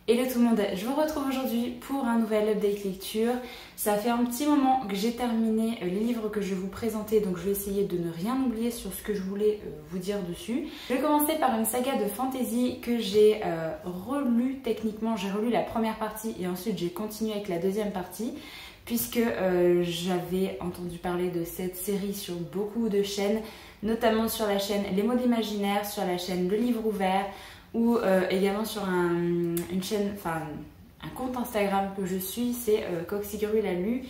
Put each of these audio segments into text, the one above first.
Hello tout le monde, je vous retrouve aujourd'hui pour un nouvel update lecture. Ça fait un petit moment que j'ai terminé les livres que je vais vous présenter, donc je vais essayer de ne rien oublier sur ce que je voulais vous dire dessus. Je vais commencer par une saga de fantasy que j'ai relue techniquement. J'ai relu la première partie et ensuite j'ai continué avec la deuxième partie, puisque j'avais entendu parler de cette série sur beaucoup de chaînes, notamment sur la chaîne Les Mots d'Imaginaire, sur la chaîne Le Livre Ouvert, ou également sur une chaîne, enfin un compte Instagram que je suis, c'est Coxigru l'a lu,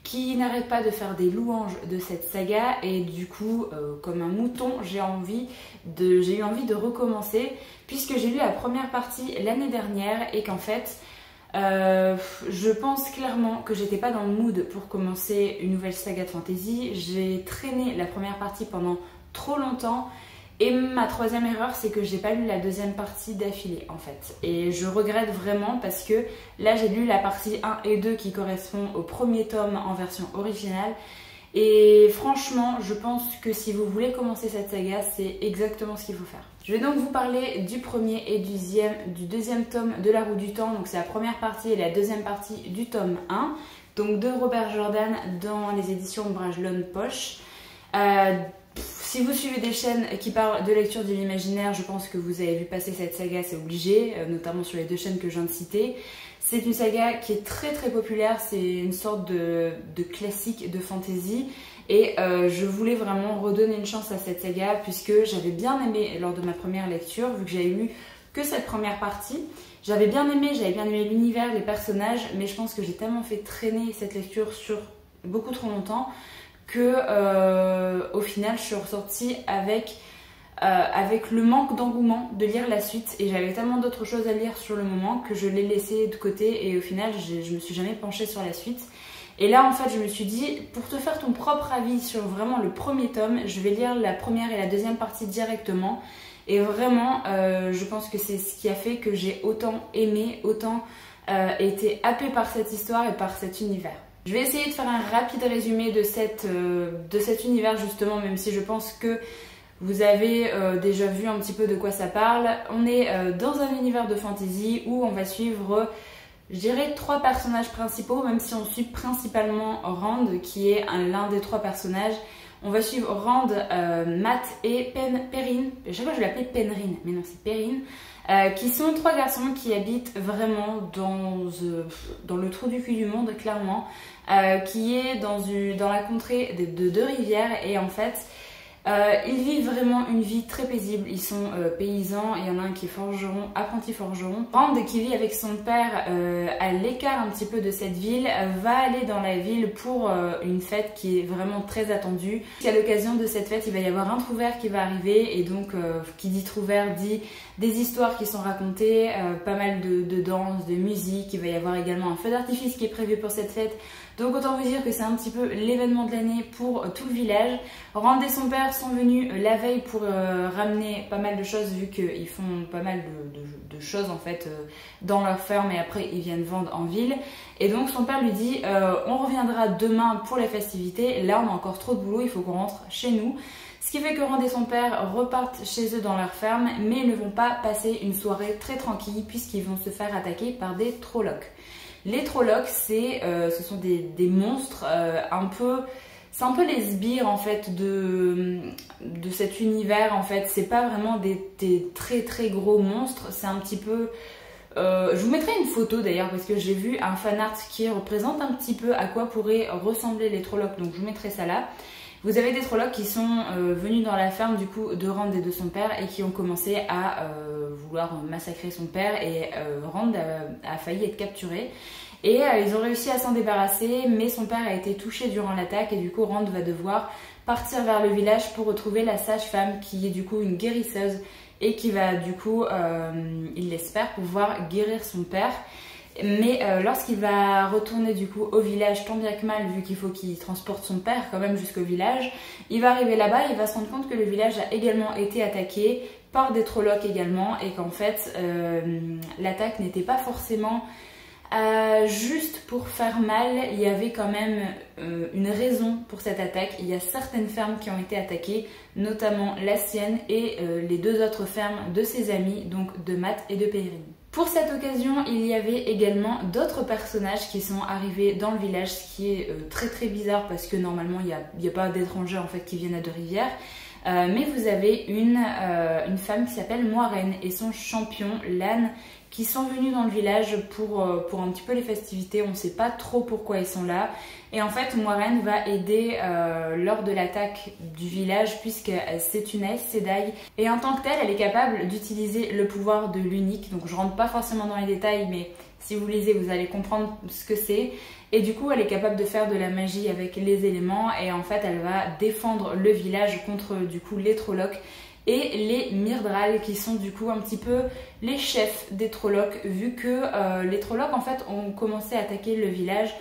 qui n'arrête pas de faire des louanges de cette saga, et du coup comme un mouton j'ai eu envie de recommencer, puisque j'ai lu la première partie l'année dernière et qu'en fait je pense clairement que j'étais pas dans le mood pour commencer une nouvelle saga de fantasy. J'ai traîné la première partie pendant trop longtemps. Et ma troisième erreur, c'est que j'ai pas lu la deuxième partie d'affilée en fait. Et je regrette vraiment parce que là j'ai lu la partie 1 et 2 qui correspond au premier tome en version originale. Et franchement, je pense que si vous voulez commencer cette saga, c'est exactement ce qu'il faut faire. Je vais donc vous parler du premier et du deuxième tome de La Roue du Temps. Donc c'est la première partie et la deuxième partie du tome 1. Donc de Robert Jordan dans les éditions Brajlon Poche. Si vous suivez des chaînes qui parlent de lecture de l'imaginaire, je pense que vous avez vu passer cette saga, c'est obligé, notamment sur les deux chaînes que je viens de citer. C'est une saga qui est très très populaire, c'est une sorte de classique de fantasy. Et je voulais vraiment redonner une chance à cette saga, puisque j'avais bien aimé lors de ma première lecture, vu que j'avais lu que cette première partie. J'avais bien aimé l'univers, les personnages, mais je pense que j'ai tellement fait traîner cette lecture sur beaucoup trop longtemps que au final je suis ressortie avec le manque d'engouement de lire la suite, et j'avais tellement d'autres choses à lire sur le moment que je l'ai laissé de côté, et au final je me suis jamais penchée sur la suite. Et là en fait je me suis dit, pour te faire ton propre avis sur vraiment le premier tome, je vais lire la première et la deuxième partie directement, et vraiment je pense que c'est ce qui a fait que j'ai autant aimé, autant été happée par cette histoire et par cet univers. Je vais essayer de faire un rapide résumé de cet univers justement, même si je pense que vous avez déjà vu un petit peu de quoi ça parle. On est dans un univers de fantasy où on va suivre, je dirais, trois personnages principaux, même si on suit principalement Rand, qui est l'un des trois personnages. On va suivre Rand, Matt et Perrine. Chaque fois je l'appelais Penryn, mais non, c'est Perrine. Qui sont trois garçons qui habitent vraiment dans le trou du cul du monde, clairement, qui est dans la contrée de deux rivières, et en fait ils vivent vraiment une vie très paisible. Ils sont paysans, il y en a un qui est forgeron, apprenti forgeron. Rand, qui vit avec son père à l'écart un petit peu de cette ville, va aller dans la ville pour une fête qui est vraiment très attendue. À l'occasion de cette fête, il va y avoir un trouvère qui va arriver, et donc qui dit trouvère dit des histoires qui sont racontées, pas mal de danse, de musique. Il va y avoir également un feu d'artifice qui est prévu pour cette fête. Donc autant vous dire que c'est un petit peu l'événement de l'année pour tout le village. Rand et son père sont venus la veille pour ramener pas mal de choses, vu qu'ils font pas mal de choses en fait dans leur ferme, et après ils viennent vendre en ville. Et donc son père lui dit on reviendra demain pour les festivités, là on a encore trop de boulot, il faut qu'on rentre chez nous. Ce qui fait que Rand et son père repartent chez eux dans leur ferme, mais ils ne vont pas passer une soirée très tranquille, puisqu'ils vont se faire attaquer par des Trollocs. Les Trollocs, ce sont des monstres c'est un peu les sbires en fait de cet univers en fait. C'est pas vraiment des très très gros monstres, c'est un petit peu... je vous mettrai une photo d'ailleurs, parce que j'ai vu un fanart qui représente un petit peu à quoi pourraient ressembler les Trollocs, donc je vous mettrai ça là. Vous avez des Trollocs qui sont venus dans la ferme du coup de Rand et de son père, et qui ont commencé à vouloir massacrer son père, et Rand a failli être capturé. Et ils ont réussi à s'en débarrasser, mais son père a été touché durant l'attaque, et du coup Rand va devoir partir vers le village pour retrouver la sage-femme, qui est du coup une guérisseuse, et qui va du coup, il l'espère, pouvoir guérir son père. Mais lorsqu'il va retourner du coup au village, tant bien que mal, vu qu'il faut qu'il transporte son père quand même jusqu'au village, il va arriver là-bas, il va se rendre compte que le village a également été attaqué par des Trollocs également, et qu'en fait l'attaque n'était pas forcément juste pour faire mal. Il y avait quand même une raison pour cette attaque. Il y a certaines fermes qui ont été attaquées, notamment la sienne et les deux autres fermes de ses amis, donc de Matt et de Perrine. Pour cette occasion, il y avait également d'autres personnages qui sont arrivés dans le village, ce qui est très très bizarre parce que normalement il n'y a pas d'étrangers en fait qui viennent à Deux-Rivières. Mais vous avez une femme qui s'appelle Moiraine et son champion, Lan, qui sont venus dans le village pour un petit peu les festivités. On ne sait pas trop pourquoi ils sont là. Et en fait, Moiraine va aider lors de l'attaque du village puisque c'est une Aes Sedai. Et en tant que telle, elle est capable d'utiliser le pouvoir de l'unique. Donc je rentre pas forcément dans les détails, mais si vous lisez, vous allez comprendre ce que c'est. Et du coup, elle est capable de faire de la magie avec les éléments. Et en fait, elle va défendre le village contre du coup les Trollocs et les Myrddraal qui sont du coup un petit peu les chefs des Trollocs, vu que les Trollocs en fait ont commencé à attaquer le village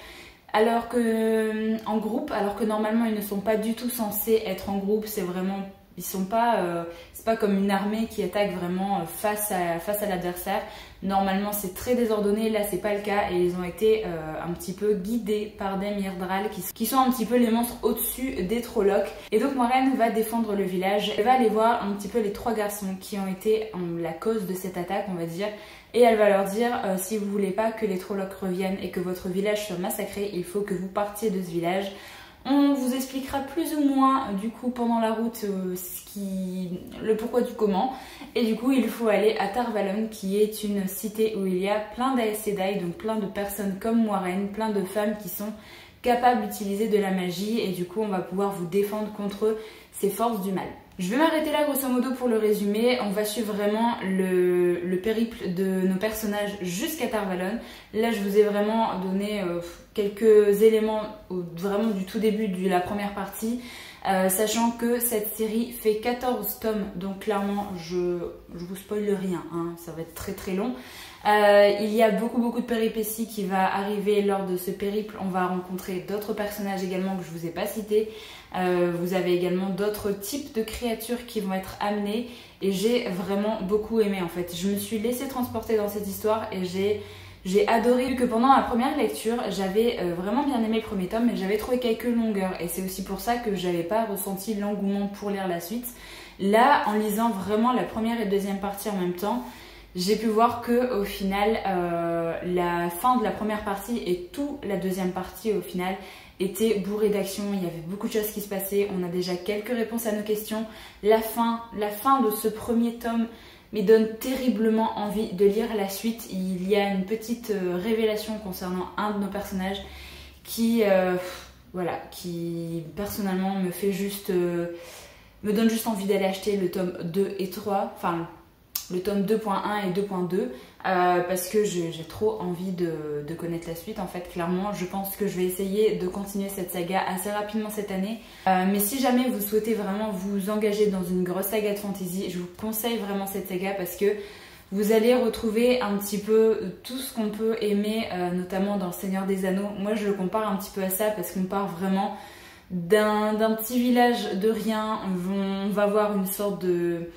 alors que en groupe, alors que normalement ils ne sont pas du tout censés être en groupe. C'est vraiment, ils sont pas, c'est pas comme une armée qui attaque vraiment face à l'adversaire. Normalement c'est très désordonné, là c'est pas le cas et ils ont été un petit peu guidés par des Myrddraal qui sont un petit peu les monstres au-dessus des Trollocs. Et donc Moiraine va défendre le village, elle va aller voir un petit peu les 3 garçons qui ont été la cause de cette attaque, on va dire. Et elle va leur dire si vous voulez pas que les Trollocs reviennent et que votre village soit massacré, il faut que vous partiez de ce village. On vous expliquera plus ou moins du coup pendant la route le pourquoi du comment. Et du coup il faut aller à Tar Valon qui est une cité où il y a plein d'Aes Sedai, donc plein de personnes comme Moiraine, plein de femmes qui sont capables d'utiliser de la magie et du coup on va pouvoir vous défendre contre ces forces du mal. Je vais m'arrêter là grosso modo pour le résumé. On va suivre vraiment le périple de nos personnages jusqu'à Tar Valon. Là je vous ai vraiment donné quelques éléments vraiment du tout début de la première partie. Sachant que cette série fait 14 tomes, donc clairement je vous spoile rien, hein, ça va être très très long. Il y a beaucoup de péripéties qui va arriver lors de ce périple. On va rencontrer d'autres personnages également que je vous ai pas cités. Vous avez également d'autres types de créatures qui vont être amenées et j'ai vraiment beaucoup aimé en fait. Je me suis laissée transporter dans cette histoire et j'ai adoré, vu que pendant ma première lecture, j'avais vraiment bien aimé le premier tome, mais j'avais trouvé quelques longueurs. Et c'est aussi pour ça que j'avais pas ressenti l'engouement pour lire la suite. Là, en lisant vraiment la première et deuxième partie en même temps, j'ai pu voir que au final, la fin de la première partie et toute la deuxième partie au final était bourrée d'action. Il y avait beaucoup de choses qui se passaient. On a déjà quelques réponses à nos questions. La fin de ce premier tome me donne terriblement envie de lire la suite. Il y a une petite révélation concernant un de nos personnages qui personnellement me fait juste me donne juste envie d'aller acheter le tome 2 et 3, enfin le tome 2.1 et 2.2 parce que j'ai trop envie de connaître la suite en fait. Clairement je pense que je vais essayer de continuer cette saga assez rapidement cette année, mais si jamais vous souhaitez vraiment vous engager dans une grosse saga de fantasy, je vous conseille vraiment cette saga parce que vous allez retrouver un petit peu tout ce qu'on peut aimer, notamment dans le Seigneur des Anneaux. Moi je le compare un petit peu à ça parce qu'on part vraiment d'un petit village de rien. On va voir une sorte de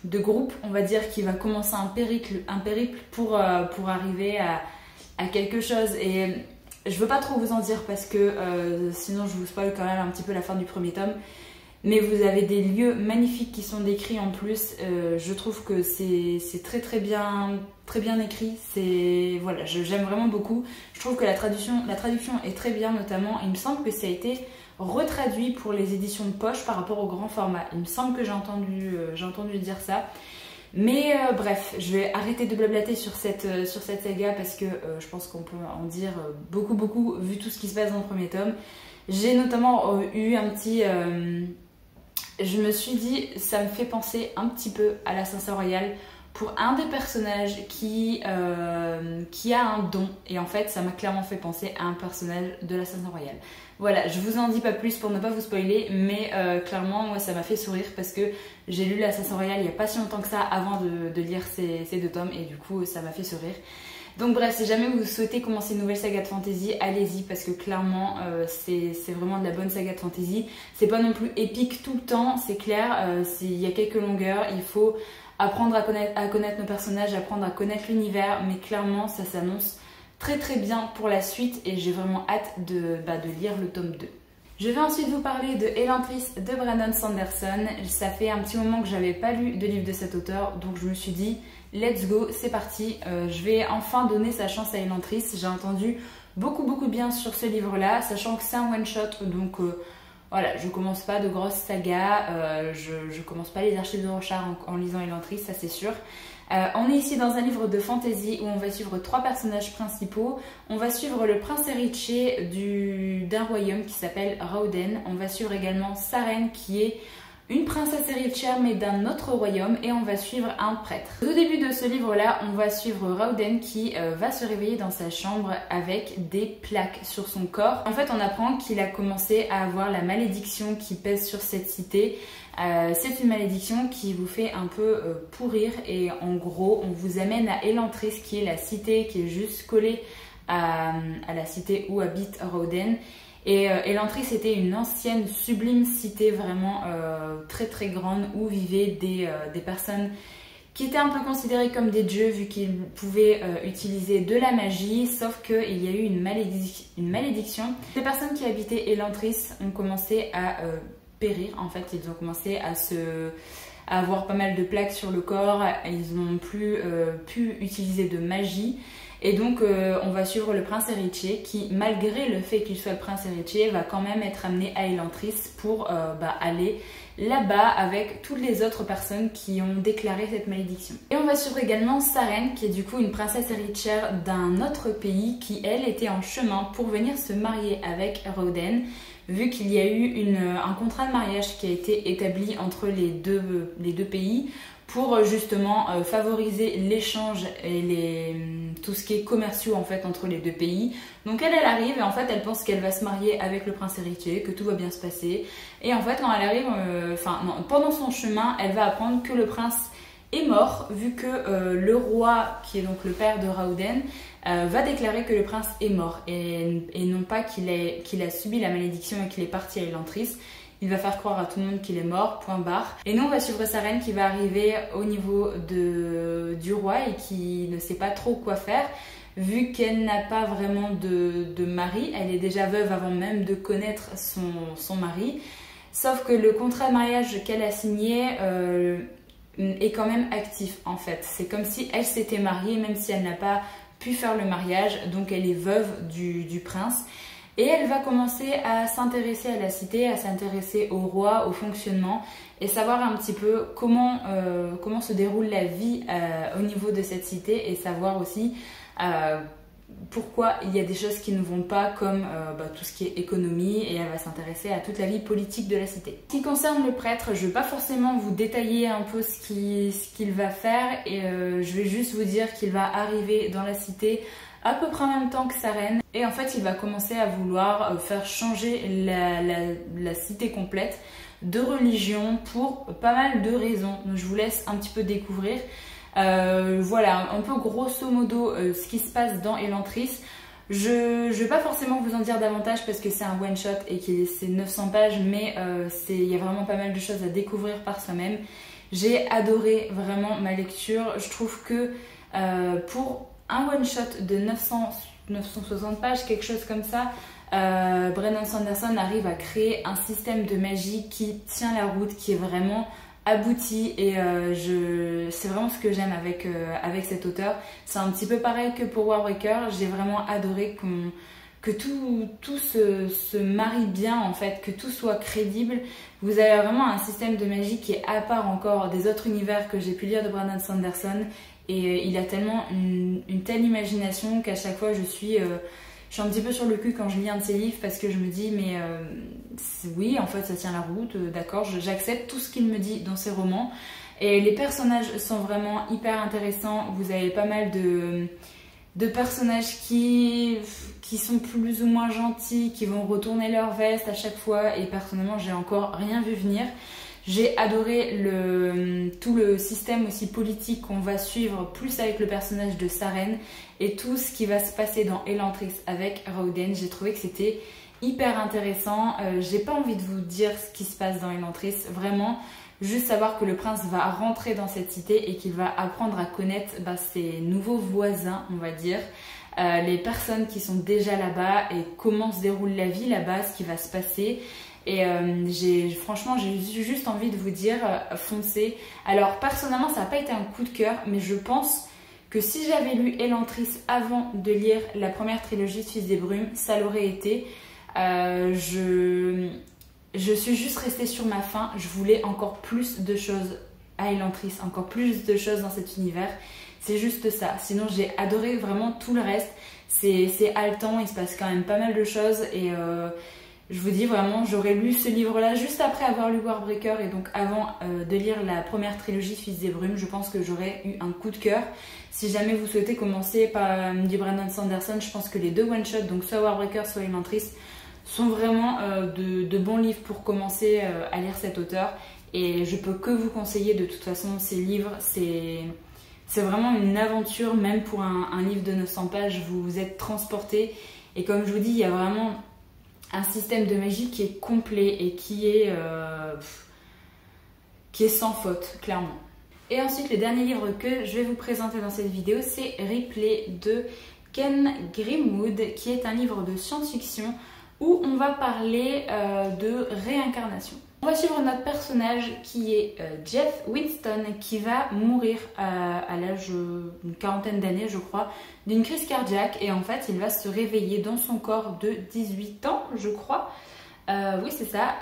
groupe, on va dire, qui va commencer un périple pour arriver à quelque chose. Et je veux pas trop vous en dire parce que sinon je vous spoil quand même un petit peu la fin du premier tome. Mais vous avez des lieux magnifiques qui sont décrits en plus. Je trouve que c'est très bien écrit. Voilà, j'aime vraiment beaucoup. Je trouve que la traduction est très bien, notamment. Il me semble que ça a été retraduit pour les éditions de poche par rapport au grand format. Il me semble que j'ai entendu dire ça. Mais bref, je vais arrêter de blablater sur cette saga parce que je pense qu'on peut en dire beaucoup vu tout ce qui se passe dans le premier tome. J'ai notamment eu un petit... je me suis dit, ça me fait penser un petit peu à l'Assassin Royal pour un des personnages qui a un don. Et en fait, ça m'a clairement fait penser à un personnage de l'Assassin Royal. Voilà, je vous en dis pas plus pour ne pas vous spoiler, mais clairement, moi, ça m'a fait sourire parce que j'ai lu l'Assassin Royal il n'y a pas si longtemps que ça avant de lire ces 2 tomes et du coup, ça m'a fait sourire. Donc bref, si jamais vous souhaitez commencer une nouvelle saga de fantasy, allez-y parce que clairement c'est vraiment de la bonne saga de fantasy. C'est pas non plus épique tout le temps, c'est clair, il y a quelques longueurs, il faut apprendre à connaître nos personnages, apprendre à connaître l'univers, mais clairement ça s'annonce très bien pour la suite et j'ai vraiment hâte de lire le tome 2. Je vais ensuite vous parler de Elantris de Brandon Sanderson. Ça fait un petit moment que j'avais pas lu de livre de cet auteur, donc je me suis dit let's go, c'est parti. Je vais enfin donner sa chance à Elantris. J'ai entendu beaucoup de bien sur ce livre-là, sachant que c'est un one-shot, donc voilà, je commence pas de grosses sagas, je commence pas les archives de Rochard en lisant Elantris, ça c'est sûr. On est ici dans un livre de fantasy où on va suivre 3 personnages principaux. On va suivre le prince héritier d'un royaume qui s'appelle Rauden. On va suivre également Sarene qui est une princesse héritière mais d'un autre royaume, et on va suivre un prêtre. Au début de ce livre-là, on va suivre Rauden qui va se réveiller dans sa chambre avec des plaques sur son corps. En fait, on apprend qu'il a commencé à avoir la malédiction qui pèse sur cette cité. C'est une malédiction qui vous fait un peu pourrir, et en gros, on vous amène à Elantris qui est la cité qui est juste collée à la cité où habite Rauden. Et Elantris était une ancienne sublime cité vraiment très grande où vivaient des personnes qui étaient un peu considérées comme des dieux vu qu'ils pouvaient utiliser de la magie, sauf qu'il y a eu une malédiction. Les personnes qui habitaient Elantris ont commencé à périr, en fait ils ont commencé à avoir pas mal de plaques sur le corps, ils n'ont plus pu utiliser de magie. Et donc on va suivre le prince héritier qui, malgré le fait qu'il soit le prince héritier, va quand même être amené à Elantris pour aller là-bas avec toutes les autres personnes qui ont déclaré cette malédiction. Et on va suivre également Sarene qui est du coup une princesse héritière d'un autre pays qui elle était en chemin pour venir se marier avec Rauden, vu qu'il y a eu un contrat de mariage qui a été établi entre les deux pays pour justement favoriser l'échange et tout ce qui est commerciaux en fait entre les deux pays. Donc elle arrive et en fait elle pense qu'elle va se marier avec le prince héritier, que tout va bien se passer. Et en fait quand elle arrive, pendant son chemin, elle va apprendre que le prince est mort, vu que le roi, qui est donc le père de Rauden, va déclarer que le prince est mort et non pas qu'il a subi la malédiction et qu'il est parti à Elantris. Il va faire croire à tout le monde qu'il est mort, point barre. Et nous, on va suivre Sarene qui va arriver au niveau du roi et qui ne sait pas trop quoi faire, vu qu'elle n'a pas vraiment de mari. Elle est déjà veuve avant même de connaître son mari. Sauf que le contrat de mariage qu'elle a signé est quand même actif, en fait. C'est comme si elle s'était mariée, même si elle n'a pas pu faire le mariage. Donc elle est veuve du prince. Et elle va commencer à s'intéresser à la cité, à s'intéresser au roi, au fonctionnement, et savoir un petit peu comment se déroule la vie au niveau de cette cité, et savoir aussi pourquoi il y a des choses qui ne vont pas, comme tout ce qui est économie, et elle va s'intéresser à toute la vie politique de la cité. En ce qui concerne le prêtre, je ne vais pas forcément vous détailler un peu ce qu'il va faire, et je vais juste vous dire qu'il va arriver dans la cité à peu près en même temps que Sarene, et en fait il va commencer à vouloir faire changer la cité complète de religion pour pas mal de raisons. Donc je vous laisse un petit peu découvrir. Voilà un peu grosso modo ce qui se passe dans Elantris. Je vais pas forcément vous en dire davantage parce que c'est un one shot et que c'est 900 pages, mais il y a vraiment pas mal de choses à découvrir par soi-même. J'ai adoré vraiment ma lecture. Je trouve que pour un one-shot de 960 pages, quelque chose comme ça, Brandon Sanderson arrive à créer un système de magie qui tient la route, qui est vraiment abouti, et c'est vraiment ce que j'aime avec cet auteur. C'est un petit peu pareil que pour Warbreaker, j'ai vraiment adoré que tout se marie bien, en fait, que tout soit crédible. Vous avez vraiment un système de magie qui est à part encore des autres univers que j'ai pu lire de Brandon Sanderson. Et il a tellement une telle imagination qu'à chaque fois je suis un petit peu sur le cul quand je lis un de ses livres, parce que je me dis mais oui en fait ça tient la route, d'accord, j'accepte tout ce qu'il me dit dans ses romans. Et les personnages sont vraiment hyper intéressants. Vous avez pas mal de personnages qui sont plus ou moins gentils, qui vont retourner leur veste à chaque fois, et personnellement j'ai encore rien vu venir. J'ai adoré tout le système aussi politique qu'on va suivre, plus avec le personnage de Sarene, et tout ce qui va se passer dans Elantris avec Rauden. J'ai trouvé que c'était hyper intéressant. J'ai pas envie de vous dire ce qui se passe dans Elantris, vraiment juste savoir que le prince va rentrer dans cette cité et qu'il va apprendre à connaître ses nouveaux voisins, on va dire, les personnes qui sont déjà là-bas et comment se déroule la vie là-bas, ce qui va se passer. Et franchement, j'ai juste envie de vous dire, foncez. Alors personnellement, ça n'a pas été un coup de cœur, mais je pense que si j'avais lu Elantris avant de lire la première trilogie de Fils des Brumes, ça l'aurait été. Je suis juste restée sur ma faim. Je voulais encore plus de choses à Elantris, encore plus de choses dans cet univers. C'est juste ça. Sinon, j'ai adoré vraiment tout le reste. C'est haletant, il se passe quand même pas mal de choses. Et je vous dis vraiment, j'aurais lu ce livre-là juste après avoir lu Warbreaker et donc avant de lire la première trilogie Fils des Brumes. Je pense que j'aurais eu un coup de cœur. Si jamais vous souhaitez commencer par du Brandon Sanderson, je pense que les deux one-shots, donc soit Warbreaker, soit Elantris, sont vraiment de bons livres pour commencer à lire cet auteur. Et je peux que vous conseiller de toute façon ces livres. C'est vraiment une aventure, même pour un livre de 900 pages, vous êtes transporté. Et comme je vous dis, il y a vraiment un système de magie qui est complet et qui est sans faute, clairement. Et ensuite, le dernier livre que je vais vous présenter dans cette vidéo, c'est Ripley de Ken Grimwood, qui est un livre de science-fiction où on va parler de réincarnation. On va suivre notre personnage qui est Jeff Winston, qui va mourir à l'âge d'une quarantaine d'années, je crois, d'une crise cardiaque. Et en fait, il va se réveiller dans son corps de 18 ans, je crois. Oui, c'est ça,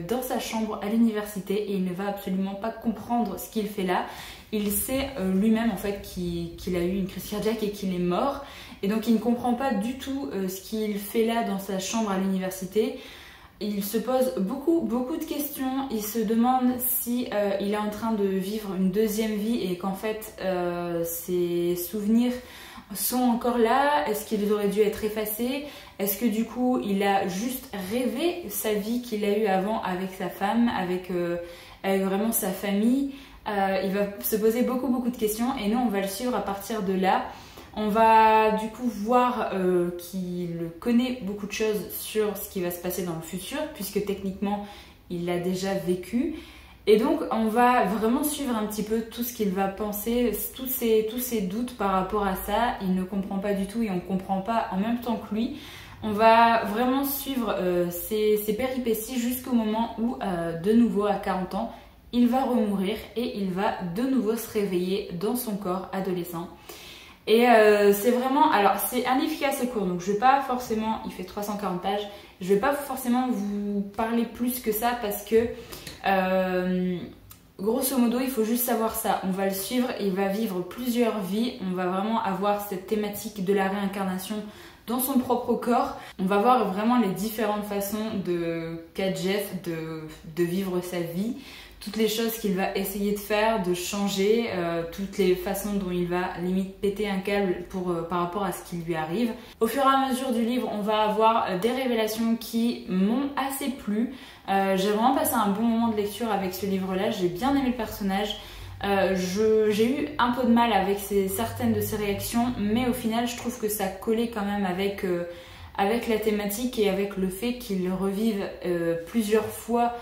dans sa chambre à l'université, et il ne va absolument pas comprendre ce qu'il fait là. Il sait lui-même en fait qu'il a eu une crise cardiaque et qu'il est mort. Et donc il ne comprend pas du tout ce qu'il fait là dans sa chambre à l'université. Il se pose beaucoup de questions. Il se demande si il est en train de vivre une deuxième vie et qu'en fait ses souvenirs sont encore là. Est-ce qu'ils auraient dû être effacés? Est-ce que du coup il a juste rêvé sa vie qu'il a eue avant avec sa femme, avec vraiment sa famille? Il va se poser beaucoup de questions et nous on va le suivre à partir de là. On va du coup voir qu'il connaît beaucoup de choses sur ce qui va se passer dans le futur, puisque techniquement il l'a déjà vécu. Et donc on va vraiment suivre un petit peu tout ce qu'il va penser, tous ses doutes par rapport à ça. Il ne comprend pas du tout et on ne comprend pas en même temps que lui. On va vraiment suivre ses péripéties jusqu'au moment où, de nouveau à 40 ans, il va remourir et il va de nouveau se réveiller dans son corps adolescent. Et c'est vraiment, alors c'est un livre qui est assez court, donc je vais pas forcément, il fait 340 pages, je vais pas forcément vous parler plus que ça parce que grosso modo il faut juste savoir ça, on va le suivre, il va vivre plusieurs vies, on va vraiment avoir cette thématique de la réincarnation dans son propre corps, on va voir vraiment les différentes façons qu'a Jeff de vivre sa vie. Toutes les choses qu'il va essayer de faire, de changer, toutes les façons dont il va limite péter un câble par rapport à ce qui lui arrive. Au fur et à mesure du livre, on va avoir des révélations qui m'ont assez plu. J'ai vraiment passé un bon moment de lecture avec ce livre-là, j'ai bien aimé le personnage. J'ai eu un peu de mal avec certaines de ses réactions, mais au final, je trouve que ça collait quand même avec la thématique et avec le fait qu'il revive plusieurs fois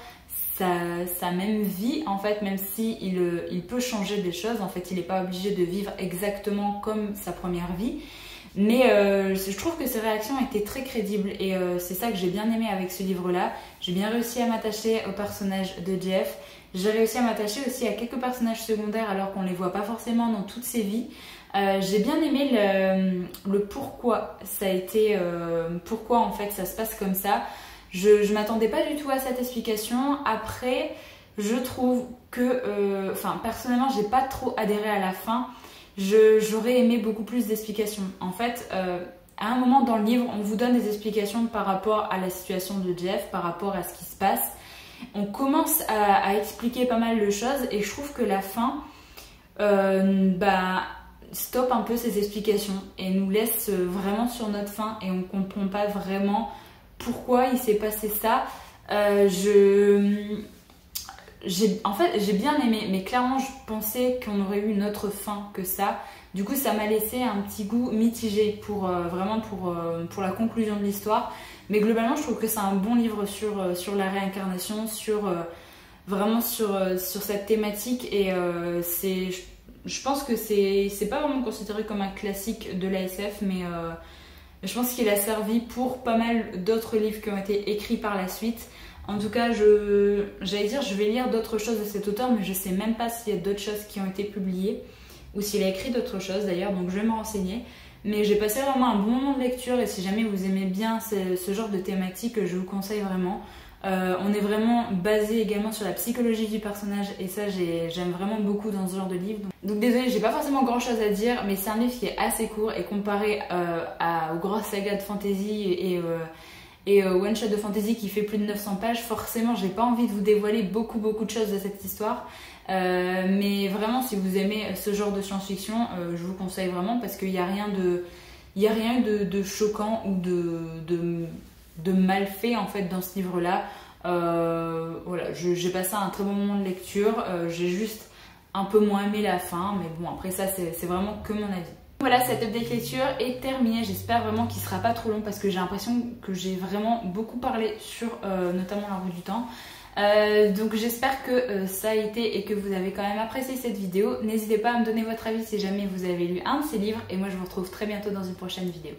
sa même vie, en fait, même si il peut changer des choses, en fait il n'est pas obligé de vivre exactement comme sa première vie, mais je trouve que ses réactions étaient très crédibles et c'est ça que j'ai bien aimé avec ce livre là. J'ai bien réussi à m'attacher au personnage de Jeff, j'ai réussi à m'attacher aussi à quelques personnages secondaires alors qu'on ne les voit pas forcément dans toutes ses vies. J'ai bien aimé le pourquoi ça a été, pourquoi en fait ça se passe comme ça. Je m'attendais pas du tout à cette explication. Après, je trouve que, personnellement, j'ai pas trop adhéré à la fin. J'aurais aimé beaucoup plus d'explications. En fait, à un moment dans le livre, on vous donne des explications par rapport à la situation de Jeff, par rapport à ce qui se passe. On commence à expliquer pas mal de choses et je trouve que la fin, stoppe un peu ces explications et nous laisse vraiment sur notre faim et on comprend pas vraiment pourquoi il s'est passé ça. En fait, j'ai bien aimé, mais clairement, je pensais qu'on aurait eu une autre fin que ça. Du coup, ça m'a laissé un petit goût mitigé pour la conclusion de l'histoire. Mais globalement, je trouve que c'est un bon livre sur la réincarnation, vraiment sur cette thématique. Et je pense que c'est pas vraiment considéré comme un classique de l'ASF, je pense qu'il a servi pour pas mal d'autres livres qui ont été écrits par la suite. En tout cas, j'allais dire je vais lire d'autres choses de cet auteur, mais je sais même pas s'il y a d'autres choses qui ont été publiées ou s'il a écrit d'autres choses d'ailleurs, donc je vais me renseigner. Mais j'ai passé vraiment un bon moment de lecture et si jamais vous aimez bien ce genre de thématique, je vous conseille vraiment. On est vraiment basé également sur la psychologie du personnage et ça j'aime vraiment beaucoup dans ce genre de livre. Donc désolée, j'ai pas forcément grand chose à dire, mais c'est un livre qui est assez court et comparé aux grosses sagas de fantasy et one shot de fantasy qui fait plus de 900 pages, forcément j'ai pas envie de vous dévoiler beaucoup de choses de cette histoire. Mais vraiment si vous aimez ce genre de science-fiction, je vous conseille vraiment parce qu'il n'y a rien de choquant ou de mal fait en fait dans ce livre là. Voilà, j'ai passé un très bon moment de lecture, j'ai juste un peu moins aimé la fin, mais bon après ça c'est vraiment que mon avis. Voilà, cette update lecture est terminée, j'espère vraiment qu'il sera pas trop long parce que j'ai l'impression que j'ai vraiment beaucoup parlé sur notamment La Roue du Temps. Donc j'espère que ça a été et que vous avez quand même apprécié cette vidéo. N'hésitez pas à me donner votre avis si jamais vous avez lu un de ces livres et moi je vous retrouve très bientôt dans une prochaine vidéo.